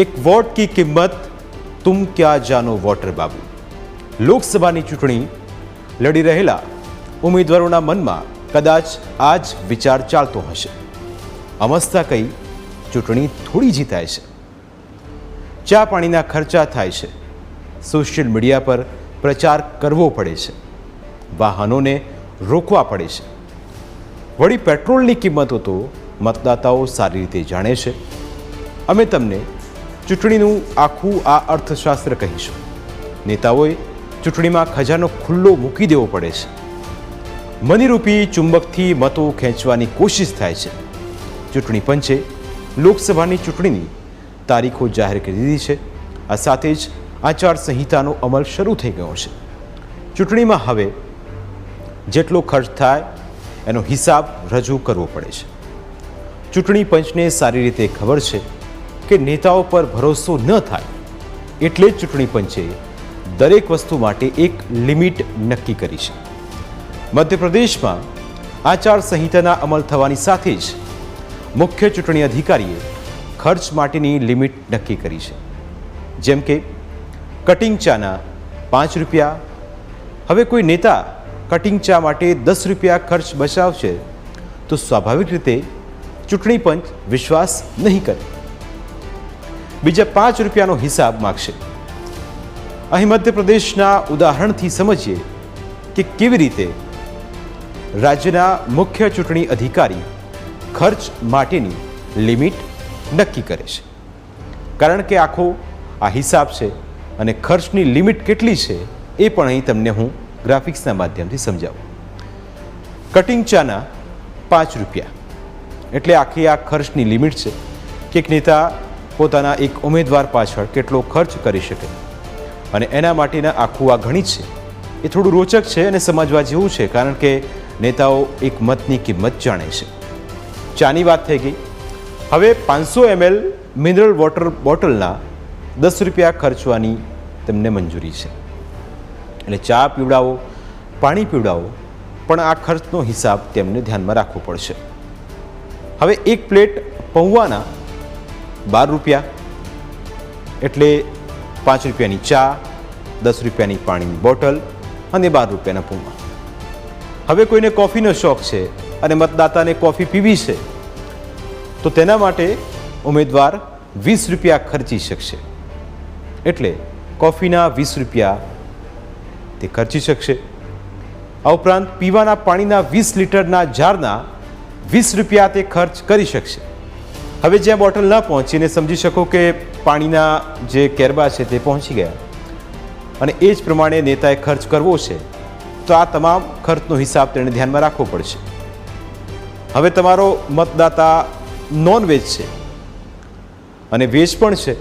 એક वोट की कीमत तुम क्या जानो वोटर बाबू। લોકસભાની ચૂંટણી લડી રહેલા ઉમેદવારોના મનમાં કદાચ આ જ વિચાર ચાલતો હશે, અમસ્તા કઈ ચૂંટણી થોડી જીતાય છે, ચા પાણીના ખર્ચા થાય છે, સોશિયલ મીડિયા પર પ્રચાર કરવો પડે છે, વાહનોને રોકવા પડે છે, વળી પેટ્રોલની કિંમતો તો મતદાતાઓ સારી રીતે જાણે છે। અમે તમને ચૂંટણીનું આખું આ અર્થશાસ્ત્ર કહીશું। નેતાઓએ ચૂંટણીમાં ખજાનો ખુલ્લો મૂકી દેવો પડે છે, મનીરૂપી ચુંબકથી મતો ખેંચવાની કોશિશ થાય છે। ચૂંટણી પંચે લોકસભાની ચૂંટણીની તારીખો જાહેર કરી દીધી છે। આ સાથે જ આચારસંહિતાનો અમલ શરૂ થઈ ગયો છે। ચૂંટણીમાં હવે જેટલો ખર્ચ થાય એનો હિસાબ રજૂ કરવો પડે છે। ચૂંટણી પંચને સારી રીતે ખબર છે કે નેતાઓ પર ભરોસો ન થાય, એટલે જ ચૂંટણી પંચે દરેક વસ્તુ માટે એક લિમિટ નક્કી કરી છે। મધ્યપ્રદેશમાં આચારસંહિતાના અમલ થવાની સાથે જ મુખ્ય ચૂંટણી અધિકારીએ ખર્ચ માટેની લિમિટ નક્કી કરી છે। જેમ કે કટિંગ ચાના 5 રૂપિયા। હવે કોઈ નેતા કટિંગ ચા માટે 10 રૂપિયા ખર્ચ બચાવશે તો સ્વાભાવિક રીતે ચૂંટણી પંચ વિશ્વાસ નહીં કરે, બીજા 5 રૂપિયાનો હિસાબ માગશે। અહીં મધ્યપ્રદેશના ઉદાહરણથી સમજીએ કે કેવી રીતે રાજ્યના મુખ્ય ચૂંટણી અધિકારી ખર્ચ માટેની લિમિટ નક્કી કરે છે, કારણ કે આખો આ હિસાબ છે અને ખર્ચની લિમિટ કેટલી છે એ પણ અહીં તમને હું ગ્રાફિક્સના માધ્યમથી સમજાવું। કટિંગ ચાના 5 રૂપિયા એટલે આખી આ ખર્ચની લિમિટ છે કે એક નેતા પોતાના એક ઉમેદવાર પાછળ કેટલો ખર્ચ કરી શકે, અને એના માટેના આખું આ ગણિત છે એ થોડું રોચક છે અને સમજવા જેવું છે, કારણ કે નેતાઓ એક મતની કિંમત જાણે છે। ચાની વાત થઈ ગઈ, હવે 500 ml મિનરલ વોટર બોટલના 10 રૂપિયા ખર્ચવાની તેમને મંજૂરી છે। એટલે ચા પીવડાવો, પાણી પીવડાવો, પણ આ ખર્ચનો હિસાબ તેમને ધ્યાનમાં રાખવો પડશે। હવે એક પ્લેટ પૌવાના 12 રૂપિયા એટલે 5 રૂપિયાની ચા, 10 રૂપિયાની પાણીની બોટલ અને 12 રૂપિયાના પૌવા। હવે કોઈને કોફીનો શોખ છે અને મતદાતાને કોફી પીવી છે તો તેના માટે ઉમેદવાર 20 રૂપિયા ખર્ચી શકશે, એટલે કોફીના 20 રૂપિયા તે ખર્ચી શકશે। આ ઉપરાંત પીવાના પાણીના 20 લીટરના જારના 20 રૂપિયા તે ખર્ચ કરી શકશે। હવે જ્યાં બોટલ ન પહોંચીને સમજી શકો કે પાણીના જે કેરબા છે તે પહોંચી ગયા, અને એ જ પ્રમાણે નેતાએ ખર્ચ કરવો છે તો આ તમામ ખર્ચનો હિસાબ તેણે ધ્યાનમાં રાખવો પડશે। હવે તમારો મતદાતા નોનવેજ છે અને વેજ પણ છે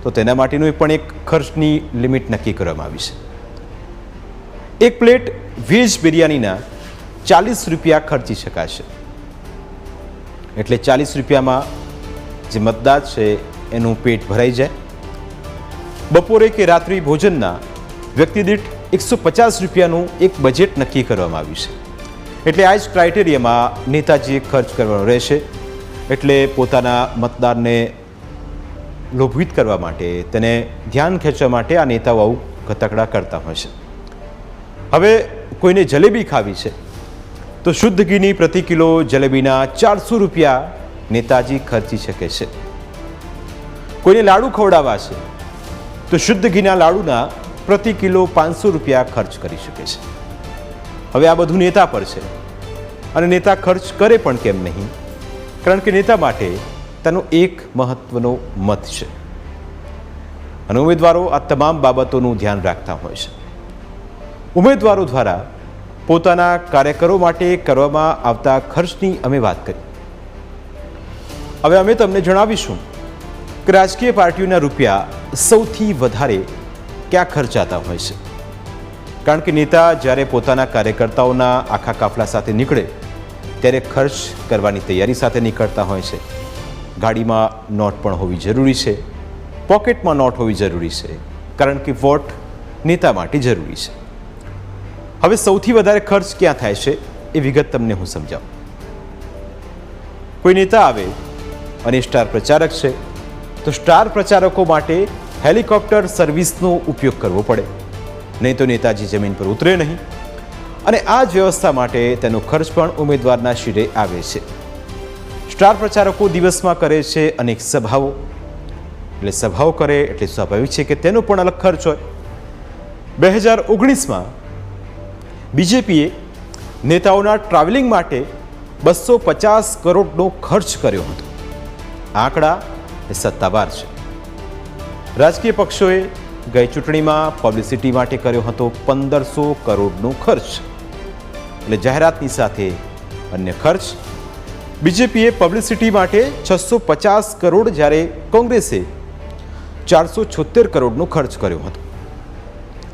તો તેના માટેનું પણ એક ખર્ચની લિમિટ નક્કી કરવામાં આવી છે। એક પ્લેટ વેજ બિરયાનીના 40 રૂપિયા ખર્ચી શકાશે, એટલે 40 રૂપિયામાં જે મતદાર છે એનું પેટ ભરાઈ જાય। બપોરે કે રાત્રિ ભોજનના વ્યક્તિ દીઠ 150 રૂપિયાનું એક બજેટ નક્કી કરવામાં આવ્યું છે, એટલે આ જ ક્રાઇટેરિયામાં નેતાજીએ ખર્ચ કરવાનો રહેશે। એટલે પોતાના મતદારને લોભિત કરવા માટે, તેને ધ્યાન ખેંચવા માટે આ નેતાઓ આવું ઘટકડા કરતા હોય છે। હવે કોઈને જલેબી ખાવી છે તો શુદ્ધ ઘીની પ્રતિ કિલો જલેબીના 400 રૂપિયા નેતાજી ખર્ચી શકે છે। કોઈને લાડુ ખવડાવવા છે તો શુદ્ધ ઘીના લાડુના પ્રતિ કિલો 500 રૂપિયા ખર્ચ કરી શકે છે। હવે આ બધું નેતા પર છે, અને નેતા ખર્ચ કરે પણ કેમ નહીં, કારણ કે નેતા માટે તેનો એક મહત્વનો મત છે, અને ઉમેદવારો આ તમામ બાબતોનું ધ્યાન રાખતા હોય છે। ઉમેદવારો દ્વારા પોતાના કાર્યકરો માટે કરવામાં આવતા ખર્ચની અમે વાત કરી। હવે અમે તમને જણાવીશું કે રાજકીય પાર્ટીઓના રૂપિયા સૌથી વધારે ક્યાં ખર્ચાતા હોય છે, કારણ કે નેતા જ્યારે પોતાના કાર્યકર્તાઓના આખા કાફલા સાથે નીકળે ત્યારે ખર્ચ કરવાની તૈયારી સાથે નીકળતા હોય છે। ગાડીમાં નોટ પણ હોવી જરૂરી છે, પોકેટમાં નોટ હોવી જરૂરી છે, કારણ કે વોટ નેતા માટે જરૂરી છે। હવે સૌથી વધારે ખર્ચ ક્યાં થાય છે એ વિગત તમને હું સમજાવું। કોઈ નેતા આવે અને સ્ટાર પ્રચારક છે તો સ્ટાર પ્રચારકો માટે હેલિકોપ્ટર સર્વિસનો ઉપયોગ કરવો પડે, નહીં તો નેતાજી જમીન પર ઉતરે નહીં. અને આ જ વ્યવસ્થા માટે તેનો ખર્ચ પણ ઉમેદવારના શિરે આવે છે. સ્ટાર પ્રચારકો દિવસમાં કરે છે અનેક સભાઓ, એટલે સભાઓ કરે એટલે સ્વાભાવિક છે કે તેનો પણ અલગ ખર્ચ હોય. 2019માં બીજેપીએ નેતાઓના ટ્રાવેલિંગ માટે 250 કરોડનો ખર્ચ કર્યો હતો. આંકડા એ સત્તાવાર છે. રાજકીય પક્ષોએ ગઈ ચૂંટણીમાં પબ્લિસિટી માટે કર્યો હતો 1500 કરોડનો ખર્ચ, એટલે જાહેરાતની સાથે અન્ય ખર્ચ. બીજેપીએ પબ્લિસિટી માટે 650 કરોડ, જ્યારે કોંગ્રેસે 476 કરોડનો ખર્ચ કર્યો હતો.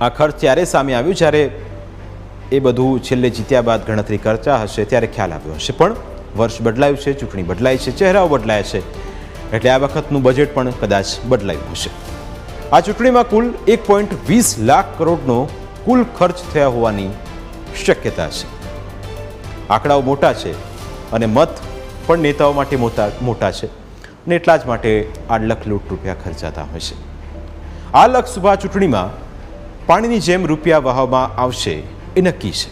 આ ખર્ચ ત્યારે સામે આવ્યો જ્યારે એ બધું છેલ્લે જીત્યા બાદ ગણતરી કરતા હશે ત્યારે ખ્યાલ આવ્યો હશે. પણ વર્ષ બદલાયું છે, ચૂંટણી બદલાય છે, ચહેરાઓ બદલાયા છે, એટલે આ વખતનું બજેટ પણ કદાચ બદલાયું હશે. આ ચૂંટણીમાં કુલ 1.20 લાખ કરોડનો કુલ ખર્ચ થયા હોવાની શક્યતા છે. આંકડાઓ મોટા છે અને મત પણ નેતાઓ માટે મોટા છે, અને એટલા જ માટે 8 લાખ રૂપિયા ખર્ચાતા હોય છે. આ લોકસભા ચૂંટણીમાં પાણીની જેમ રૂપિયા વહાવવામાં આવશે એ નક્કી છે.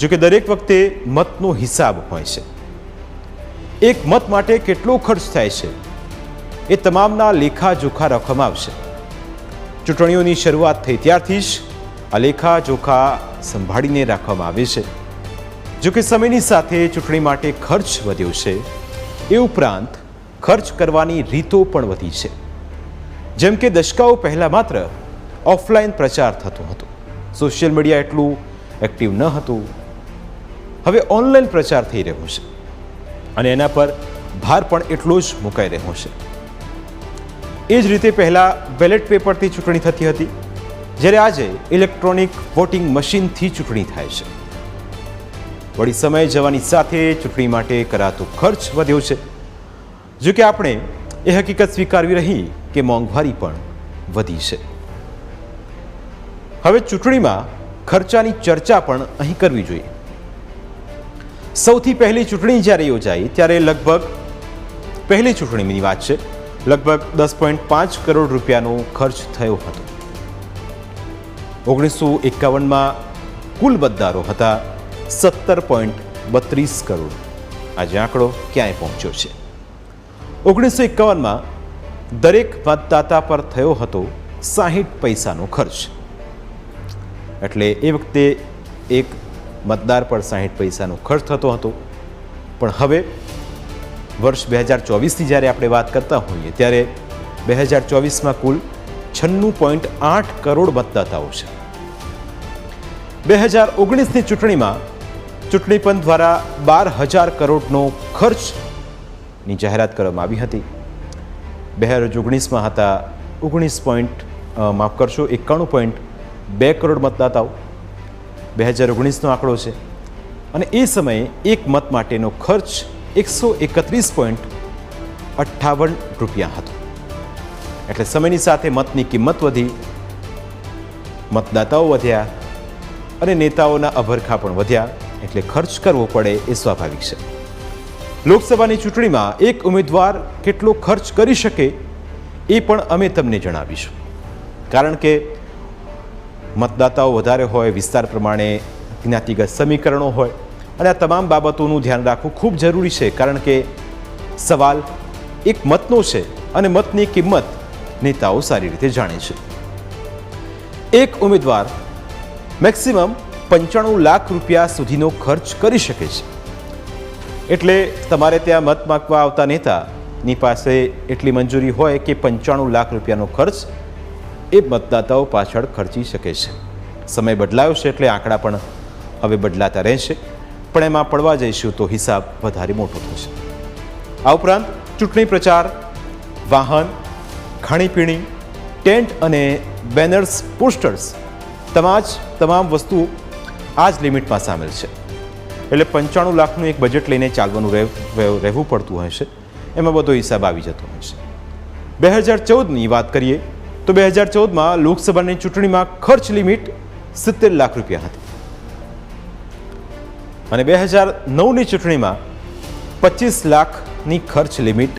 જોકે દરેક વખતે મતનો હિસાબ હોય છે. એક મત માટે કેટલો ખર્ચ થાય છે એ તમામના લેખાજોખા રાખવામાં આવશે. ચૂંટણીઓની શરૂઆત થઈ ત્યારથી જ આ લેખાજોખા સંભાળીને રાખવામાં આવે છે. જોકે સમયની સાથે ચૂંટણી માટે ખર્ચ વધ્યો છે, એ ઉપરાંત ખર્ચ કરવાની રીતો પણ વધી છે. જેમ કે દશકાઓ પહેલાં માત્ર ઓફલાઈન પ્રચાર થતો હતો, સોશિયલ મીડિયા એટલું એક્ટિવ ન હતું. હવે ઓનલાઈન પ્રચાર થઈ રહ્યો છે અને એના પર ભાર પણ એટલો જ મુકાઈ રહ્યો છે. એ જ રીતે પહેલાં બેલેટ પેપરથી ચૂંટણી થતી હતી, જ્યારે આજે ઇલેક્ટ્રોનિક વોટિંગ મશીનથી ચૂંટણી થાય છે. વળી સમય જવાની સાથે ચૂંટણી માટે કરાતો ખર્ચ વધ્યો છે. જો કે આપણે એ હકીકત સ્વીકારવી રહી કે મોંઘવારી પણ વધી છે. હવે ચૂંટણીમાં ખર્ચાની ચર્ચા પણ અહીં કરવી જોઈએ. સૌથી પહેલી ચૂંટણી જ્યારે યોજાઈ ત્યારે પહેલી ચૂંટણીની વાત છે, લગભગ 10.5 કરોડ રૂપિયાનો ખર્ચ થયો હતો. 1951માં કુલ મતદારો હતા 17.32 કરોડ. આજે આંકડો ક્યાંય પહોંચ્યો છે. 1951માં દરેક મતદાતા પર થયો હતો 60 પૈસાનો ખર્ચ, એટલે એ વખતે એક મતદાર પર 60 પૈસાનો ખર્ચ થતો હતો. પણ હવે વર્ષ 2024ની જ્યારે આપણે વાત કરતા હોઈએ ત્યારે 2024માં કુલ 96.8 કરોડ મતદાતાઓ છે. 2019ની ચૂંટણીમાં ચૂંટણી પંચ દ્વારા 12,000 કરોડનો ખર્ચની જાહેરાત કરવામાં આવી હતી. 2019માં હતા 91.2 કરોડ મતદાતાઓ. 2019નો આંકડો છે અને એ સમયે એક મત માટેનો ખર્ચ 131.58 રૂપિયા હતો. એટલે સમયની સાથે મતની કિંમત વધી, મતદાતાઓ વધ્યા અને નેતાઓના અભરખા પણ વધ્યા, એટલે ખર્ચ કરવો પડે એ સ્વાભાવિક છે. લોકસભાની ચૂંટણીમાં એક ઉમેદવાર કેટલો ખર્ચ કરી શકે એ પણ અમે તમને જણાવીશું. કારણ કે મતદાતાઓ વધારે હોય, વિસ્તાર પ્રમાણે જ્ઞાતિગત સમીકરણો હોય, અને આ તમામ બાબતોનું ધ્યાન રાખવું ખૂબ જરૂરી છે. કારણ કે સવાલ એક મતનો છે અને મતની કિંમત નેતાઓ સારી રીતે જાણે છે. એક ઉમેદવાર મેક્સિમમ 95 લાખ રૂપિયા સુધીનો ખર્ચ કરી શકે છે. એટલે તમારે ત્યાં મત માગવા આવતા નેતાની પાસે એટલી મંજૂરી હોય કે 95 લાખ રૂપિયાનો ખર્ચ એ મતદાતાઓ પાછળ ખર્ચી શકે છે. સમય બદલાયો છે એટલે આંકડા પણ હવે બદલાતા રહેશે, પણ એમાં પડવા જઈશું તો હિસાબ વધારે મોટો થશે. આ ઉપરાંત ચૂંટણી પ્રચાર, વાહન, ખાણીપીણી, ટેન્ટ અને બેનર્સ, પોસ્ટર્સ, તમામ વસ્તુ આ જ લિમિટમાં સામેલ છે. એટલે 95 લાખનું એક બજેટ લઈને ચાલવાનું રહેવું પડતું હોય છે. એમાં બધો હિસાબ આવી જતો હોય છે. 2014ની વાત કરીએ તો 2014માં લોકસભાની ચૂંટણીમાં ખર્ચ લિમિટ 70 લાખ રૂપિયા હતી અને 2009ની ચૂંટણીમાં 25 લાખની ખર્ચ લિમિટ